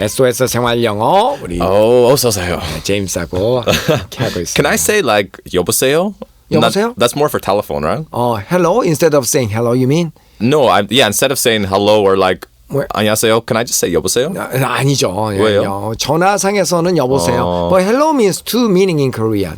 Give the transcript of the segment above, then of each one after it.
SOS 생활영어 우리 어서오세요. 제임스하고 이렇게 하고 있습니다. Can I say like 여보세요? 여보세요? That's more for telephone, right? Hello instead of saying hello, you mean? No, instead of saying hello or like 안녕하세요, can I just say 여보세요? 아니죠. 왜요? 전화상에서는 여보세요. But hello means two meaning in Korean.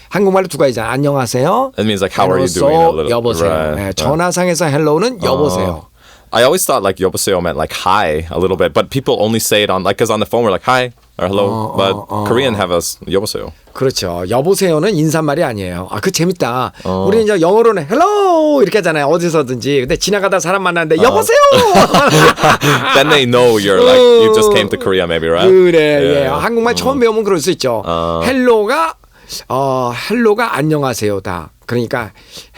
한국말로 두 가지잖아. 안녕하세요. It means like how are you doing? A little. 여보세요. Right. 전화상에서 hello는 여보세요. I always thought like 여보세요 meant like hi a little bit, but people only say it on like because on the phone we're like hi or hello, but Korean have us 여보세요. 그렇죠. 여보세요는 인사말이 아니에요. 그 재밌다. 우리 이제 영어로는 hello 이렇게 하잖아요. 어디서든지. 근데 지나가다 사람 만났는데 여보세요. Then they know you're like you just came to Korea maybe, right? 그래. 예. 한국말 처음 배우면 그럴 수 있죠. 헬로가 안녕하세요다. 그러니까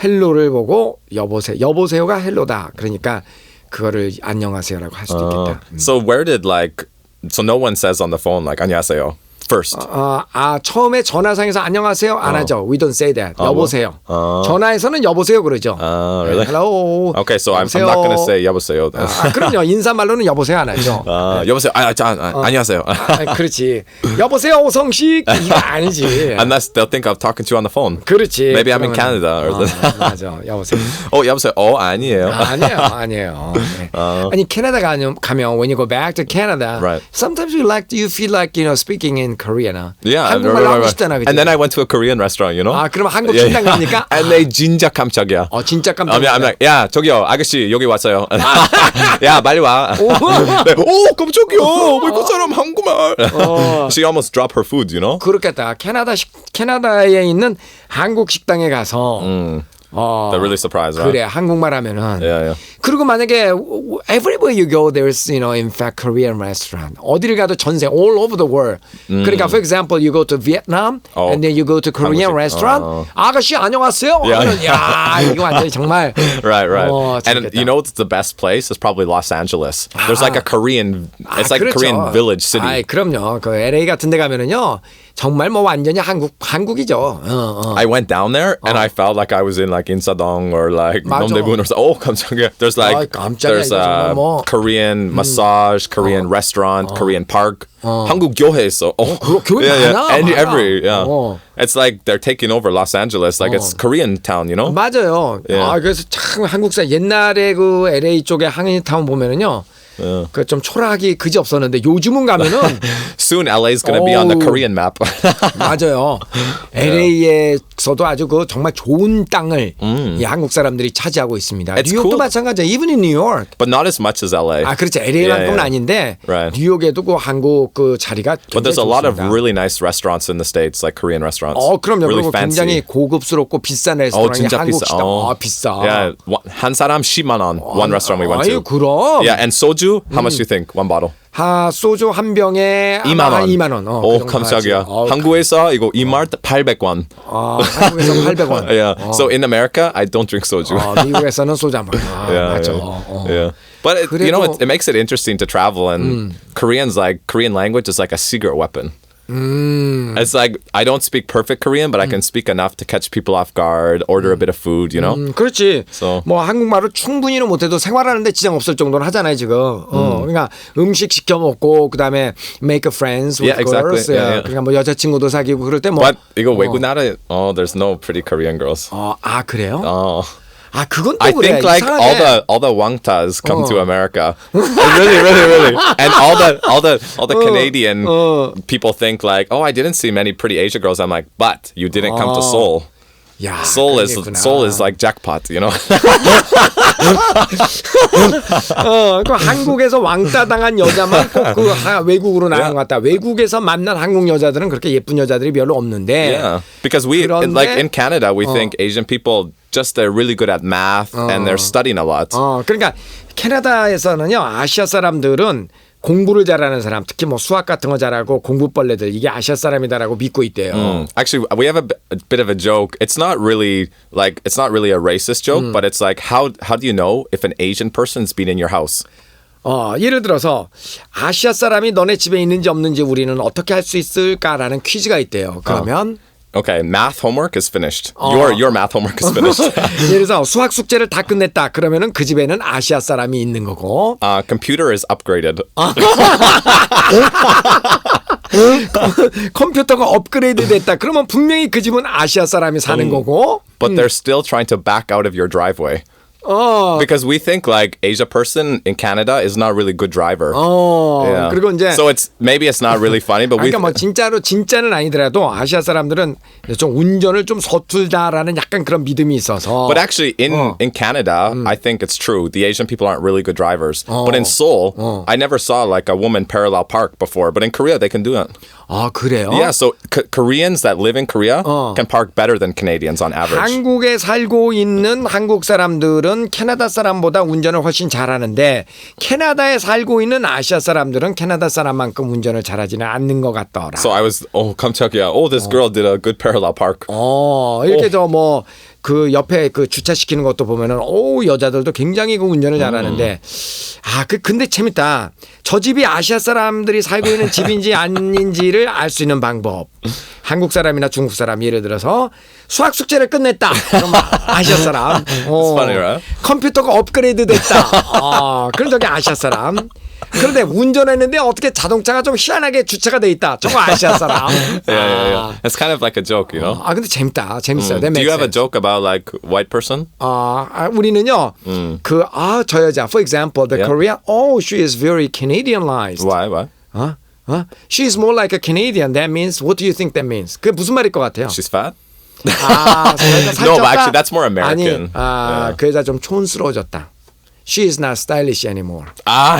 헬로를 보고 여보세요가 헬로다. 그러니까 그거를 안녕하세요라고 할 수도 있겠다. So where did so no one says on the phone like 안녕하세요 first. 처음에 전화상에서 안녕하세요 안 하죠. We don't say that. 여보세요. 전화에서는 여보세요 그러죠. Really? Hello. Okay, so I'm not gonna say 여보세요. 그럼요. 인사말로는 여보세요 안 하죠. 여보세요. 안녕하세요. 그렇지. 여보세요 오성식 이거 아니지. Unless they'll think I'm talking to you on the phone. 그렇지. Maybe I'm in Canada. 맞아. 여보세요. 여보세요. 아니에요. 아니에요. 네. 아니 캐나다 가면 when you go back to Canada, right. sometimes you feel like speaking in Korean. Yeah, 한국말 하고 싶잖아, 그치? And then I went to a Korean restaurant, you know. 그럼 한국 식당 가니까. And they 진짜 깜짝이야. 진짜 깜짝이야. I'm like, 야, 저기요, 아저씨 여기 왔어요. 야, 빨리 와. 깜짝이야. 외국 사람 한국말. She almost dropped her food, you know. 그렇겠다. 캐나다에 있는 한국 식당에 가서. They're really surprised, right? 그래 한국말 하면은. Yeah. 그리고 만약에 everywhere you go, there's in fact Korean restaurant. 어디를 가도 전세 all over the world. 그러니까 for example, you go to Vietnam and then you go to Korean restaurant. 아가씨 안녕하세요. 야 이거 완전히 정말. Right. And you know what's the best place? It's probably Los Angeles. There's like a Korean. It's like a Korean village city. 그럼요. 그 LA 같은 데 가면은요. 정말 완전히 한국이죠. I went down there and I felt like I was in like 인사동 or like Dongdaemun or so. 깜짝이야. There's like there's a Korean massage, Korean restaurant, Korean park. 한국 교회 있어. 교회 많아. It's like they're taking over Los Angeles. Like it's Korean town, you know? 맞아요. 그래서 참 한국사 옛날에 그 LA 쪽에 한인타운 보면은요. 그 좀 초라하기 그지 없었는데 요즘은 가면은 soon LA's gonna be on the Korean map. 맞아요. LA에서도 아주 그 정말 좋은 땅을 이 한국 사람들이 차지하고 있습니다. 뉴욕도 cool. 마찬가지야. Even in New York. But not as much as LA. 그렇지. LA만큼은 아닌데 뉴욕에도 그 한국 그 자리가 굉장히 But there's a lot of 좋습니다. really nice restaurants in the States, like Korean restaurants. 그럼요. Really 그리고 fancy. 굉장히 고급스럽고 비싼 레스토랑이 진짜 한국 비싸. 식당. 비싸. Yeah, 한 사람 10만 원. One restaurant we went to. 그럼. Yeah, and soju, how much do you think? One bottle. 소주 한 병에 2만 원. 2만 원. 깜짝이야. 한국에서 이거 2만 800원. 한국에서 800원. Yeah. So in America, I don't drink soju. 미국에서는 소주 한 병. 맞아. Yeah. But it makes it interesting to travel, and Korean language is like a secret weapon. It's like I don't speak perfect Korean, but I can speak enough to catch people off guard, order a bit of food, you know. 그렇지. So. 한국말을 충분히는 못해도 생활하는데 지장 없을 정도는 하잖아요 지금. 그러니까 음식 시켜 먹고 그다음에 make friends with girls. 그러니까 여자친구도 사귀고 그럴 때 But 이거 외국 나라 there's no pretty Korean girls. 그래요? 그건 또 I 그래. think like 이상하게. all the wangtas come to America. really. And all the Canadian people think like, I didn't see many pretty Asian girls. I'm like, but you didn't come to Seoul. 야, Seoul is like jackpot, you know. 그 한국에서 왕따 당한 여자만 꼭 그 외국으로 나간 것 같다. 외국에서 만난 한국 여자들은 그렇게 예쁜 여자들이 별로 없는데. Yeah, because like in Canada, we think Asian people they're really good at math and they're studying a lot. 그러니까 캐나다에서는요 아시아 사람들은 공부를 잘하는 사람, 특히 수학 같은 거 잘하고 공부벌레들 이게 아시아 사람이다라고 믿고 있대요. Actually, we have a bit of a joke. It's not really a racist joke, but it's like how do you know if an Asian person's been in your house? 예를 들어서 아시아 사람이 너네 집에 있는지 없는지 우리는 어떻게 할 수 있을까라는 퀴즈가 있대요. 그러면 Okay, math homework is finished. Your math homework is finished. 예를 들어서 수학 숙제를 다 끝냈다. 그러면은 그 집에는 아시아 사람이 있는 거고. Computer is upgraded. 컴퓨터가 업그레이드 됐다. 그러면 분명히 그 집은 아시아 사람이 사는 거고. But they're still trying to back out of your driveway. Because we think like Asia person in Canada is not a really good driver. Yeah. 그리고 이제 So maybe it's not really funny, but 그러니까 뭐 진짜는 아니더라도 아시아 사람들은 좀 운전을 좀 서툴다라는 약간 그런 믿음이 있어서. But actually in Canada, I think it's true. The Asian people aren't really good drivers. But in Seoul, I never saw like a woman parallel park before. But in Korea, they can do it. 아, 그래요? Yeah, so Koreans that live in Korea can park better than Canadians on average. 한국에 살고 있는 한국 사람들은 캐나다 사람보다 운전을 훨씬 잘하는데 캐나다에 살고 있는 아시아 사람들은 캐나다 사람만큼 운전을 잘하지는 않는 것 같더라. So I was, 깜짝이야. This girl did a good parallel park. 이렇게 그 옆에 그 주차시키는 것도 보면은 여자들도 굉장히 그 운전을 잘하는데 근데 재밌다. 저 집이 아시아 사람들이 살고 있는 집인지 아닌지를 알 수 있는 방법. 한국 사람이나 중국 사람 예를 들어서 수학 숙제를 끝냈다. 그럼 아시아 사람. It's funny, right? 컴퓨터가 업그레이드 됐다. 그럼 저기 아시아 사람. 그런데 운전했는데 어떻게 자동차가 좀 희한하게 주차가 돼 있다. 저거 아시아 사람. Yeah. It's kind of like a joke, you know. 근데 재밌어요. Do you have a joke about like white person? 우리는요. 저 여자, for example, the Korean. She is very Canadianized. Why? She is more like a Canadian. That means, what do you think that means? 그게 무슨 말일 것 같아요? She's fat? No, but actually that's more American. 아니, 그 여자 좀 촌스러워졌다. She is not stylish anymore.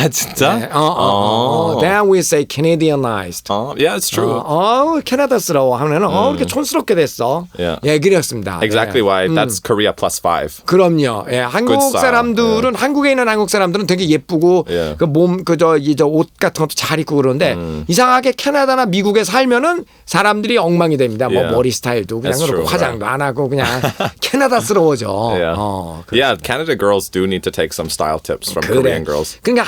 진짜? 네, Then we say Canadianized. Yeah, it's true. 캐나다스러워 하면은 이렇게 촌스럽게 됐어. Yeah. 예, 그렇습니다. Exactly why. That's Korea +5. 그럼요. 예, 한국 사람들은 한국에 있는 한국 사람들은 되게 예쁘고 그 몸 옷 같은 것도 잘 입고 그러는데 이상하게 캐나다나 미국에 살면은 사람들이 엉망이 됩니다. 뭐 머리 스타일도 그냥 그렇고 화장도 안 하고 그냥 캐나다스러워져. Yeah, Canada girls do need to take some style tips from Korean girls. 그러니까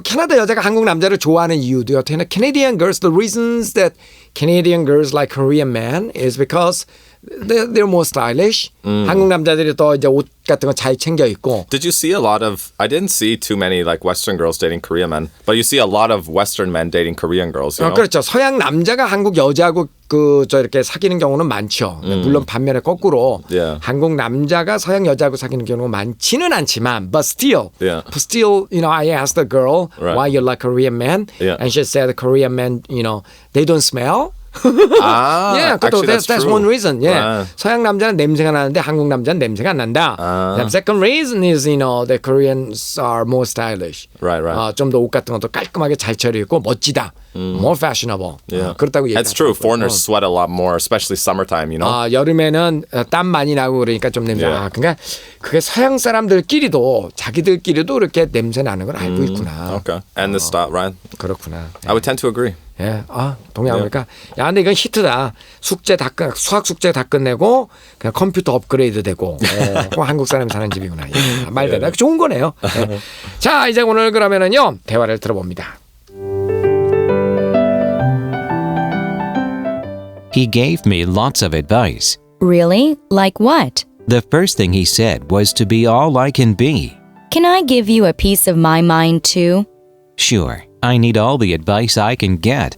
캐나다 여자가 한국 남자를 좋아하는 이유도요. Canadian girls, the reasons that Canadian girls like Korean men is because they're more stylish. 한국 남자들이 더 이제 옷 같은 거 잘 챙겨 입고. Did you see a lot of? I didn't see too many like Western girls dating Korean men, but you see a lot of Western men dating Korean girls. You know? 그렇죠. 서양 남자가 한국 여자하고 이렇게 사귀는 경우는 많죠. 물론 반면에 거꾸로 한국 남자가 서양 여자하고 사귀는 경우는 많지는 않지만, but still, I asked the girl why you like Korean men, and she said Korean men, they don't smell. Actually, that's one reason. 서양 남자는 냄새가 나는데 한국 남자는 냄새가 안 난다. The second reason is, the Koreans are more stylish. Right. 좀 더 옷 같은 것도 깔끔하게 잘 차려입고 멋지다. More fashionable. 그렇다고 얘기하죠. That's true. Foreigners sweat a lot more, especially summertime. You know. 여름에는 땀 많이 나고 그러니까 좀 냄새. 그러니까 그게 서양 사람들끼리도 자기들끼리도 이렇게 냄새 나는 걸 알고 있구나. Okay. And the style, right? 그렇구나. I would tend to agree. 동의합니까? 근데 이건 히트다. 수학 숙제 다 끝내고 그냥 컴퓨터 업그레이드 되고 한국 사람이 사는 집이구나. 말대로 좋은 거네요. 자, 이제 오늘 그러면은요 대화를 들어봅니다. He gave me lots of advice. Really? Like what? The first thing he said was to be all I can be. Can I give you a piece of my mind too? Sure, I need all the advice I can get.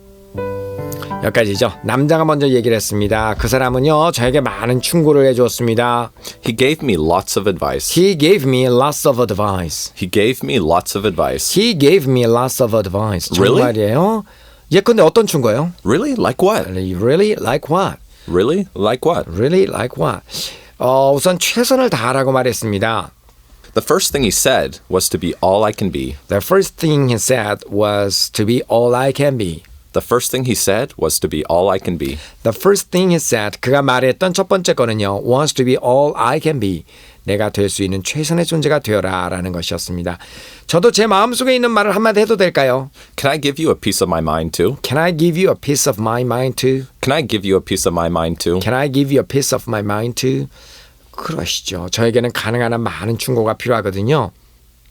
여기까지죠. 남자가 먼저 얘기를 했습니다. 그 사람은요 저에게 많은 충고를 해주었습니다. He gave me lots of advice. He gave me lots of advice. He gave me lots of advice. He gave me lots of advice. Really? 정말이에요? 예컨대 어떤 충고예요? Really? Like what? Really? Like what? Really? Like what? Really? Like what? 우선 최선을 다하라고 말했습니다. The first thing he said was to be all I can be. The first thing he said was to be all I can be. The first thing he said was to be all I can be. The first thing he said, 그가 말했던 첫 번째 거는요, was to be all I can be. 내가 될 수 있는 최선의 존재가 되어라 라는 것이었습니다. 저도 제 마음속에 있는 말을 한마디 해도 될까요? Can I give you a piece of my mind too? Can I give you a piece of my mind too? Can I give you a piece of my mind too? Can I give you a piece of my mind too? 그러시죠. 저에게는 가능한 한 많은 충고가 필요하거든요.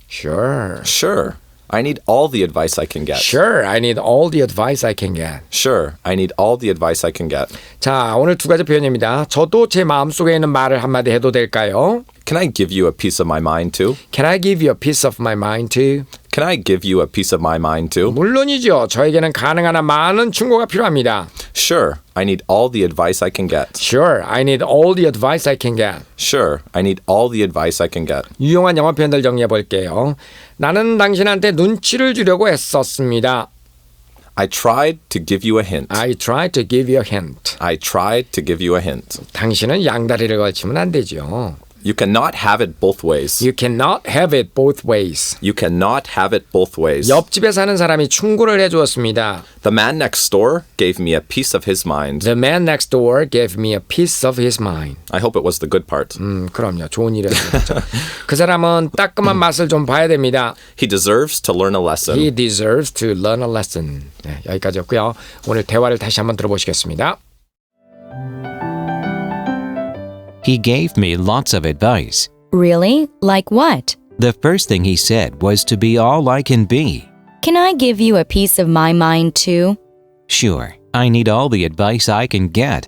Sure. Sure. I need all the advice I can get. Sure, I need all the advice I can get. Sure, I need all the advice I can get. 자, 오늘 두 가지 표현입니다. 저도 제 마음속에 있는 말을 한마디 해도 될까요? Can I give you a piece of my mind too? Can I give you a piece of my mind too? Can I give you a piece of my mind too? 물론이죠. 저에게는 가능한 한 많은 충고가 필요합니다. Sure, I need all the advice I can get. Sure, I need all the advice I can get. Sure, I need all the advice I can get. 유용한 영어 표현들 정리해 볼게요. 나는 당신한테 눈치를 주려고 애썼습니다. I tried to give you a hint. I tried to give you a hint. I tried to give you a hint. 당신은 양다리를 걸치면 안 되죠. You cannot have it both ways. You cannot have it both ways. You cannot have it both ways. 옆집에 사는 사람이 충고를 해주었습니다. The man next door gave me a piece of his mind. The man next door gave me a piece of his mind. I hope it was the good part. 그럼요. 좋은 일이었죠. 그 사람은 따끔한 맛을 좀 봐야 됩니다. He deserves to learn a lesson. He deserves to learn a lesson. 네, 여기까지였고요. 오늘 대화를 다시 한번 들어보시겠습니다. He gave me lots of advice. Really? Like what? The first thing he said was to be all I can be. Can I give you a piece of my mind too? Sure, I need all the advice I can get.